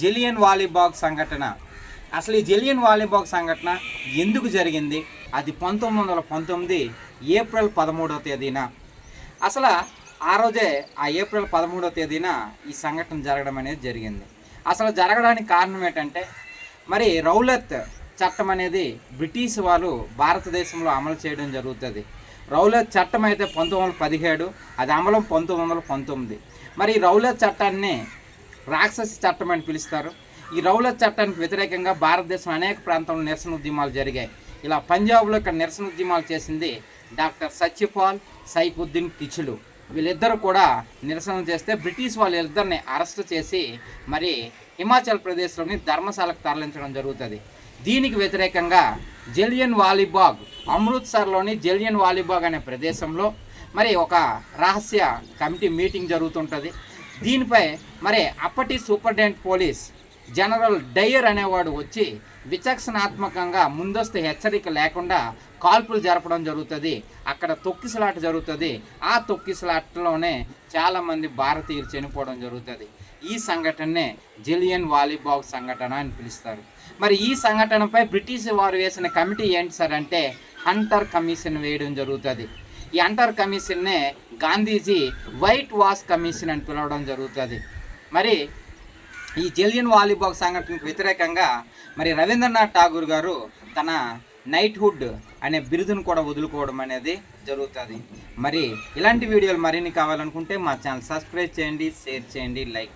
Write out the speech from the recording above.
జలియన్ వాలీబాగ్ సంఘటన. అసలు ఈ జలియన్ వాలీబాగ్ సంఘటన ఎందుకు జరిగింది? అది 1919 ఏప్రిల్ 13వ తేదీన. అసలు ఆ రోజే ఆ ఏప్రిల్ 13వ తేదీన ఈ సంఘటన జరగడం అనేది జరిగింది. అసలు జరగడానికి కారణం ఏంటంటే, మరి రౌలత్ చట్టం అనేది బ్రిటిష్ వాళ్ళు భారతదేశంలో అమలు చేయడం జరుగుతుంది. రౌలత్ చట్టం అయితే 1917, అది అమలం 1919. మరి ఈ రౌలత్ చట్టాన్ని రాక్షస చట్టం అని పిలుస్తారు. ఈ రౌలత్ చట్టానికి వ్యతిరేకంగా భారతదేశం అనేక ప్రాంతాల్లో నిరసన ఉద్యమాలు జరిగాయి. ఇలా పంజాబ్లో ఇక్కడ నిరసన ఉద్యమాలు చేసింది డాక్టర్ సత్యపాల్, సైఫుద్దీన్ కిచ్లు. వీళ్ళిద్దరూ కూడా నిరసన చేస్తే బ్రిటిష్ వాళ్ళిద్దరిని అరెస్ట్ చేసి మరి హిమాచల్ ప్రదేశ్లోని ధర్మశాలకు తరలించడం జరుగుతుంది. దీనికి వ్యతిరేకంగా జలియన్ వాలీబాగ్, అమృత్సర్లోని జలియన్ వాలీబాగ్ అనే ప్రదేశంలో మరి ఒక రహస్య కమిటీ మీటింగ్ జరుగుతుంటుంది. దీనిపై మరి అప్పటి సూపరింటెండెంట్ పోలీస్ జనరల్ డయ్యర్ అనేవాడు వచ్చి విచక్షణాత్మకంగా ముందస్తు హెచ్చరిక లేకుండా కాల్పులు జరపడం జరుగుతుంది. అక్కడ తొక్కిసలాట జరుగుతుంది. ఆ తొక్కిసలాటలోనే చాలామంది భారతీయులు చనిపోవడం జరుగుతుంది. ఈ సంఘటనే జలియన్ వాలీబాగ్ సంఘటన అని పిలుస్తారు. మరి ఈ సంఘటనపై బ్రిటిష్ వారు వేసిన కమిటీ ఏంటి సార్ అంటే హంటర్ కమిషన్ వేయడం జరుగుతుంది. ఈ హంటర్ కమిషన్నే గాంధీజీ వైట్ వాష్ కమిషన్ అని పిలవడం జరుగుతుంది. మరి ఈ జలియన్ వాలీబాగ్ సంఘటనకు వ్యతిరేకంగా మరి రవీంద్రనాథ్ ఠాగూర్ గారు తన నైట్హుడ్ అనే బిరుదును కూడా వదులుకోవడం అనేది జరుగుతుంది. మరి ఇలాంటి వీడియోలు మరిన్ని కావాలనుకుంటే మా ఛానల్ సబ్స్క్రైబ్ చేయండి, షేర్ చేయండి, లైక్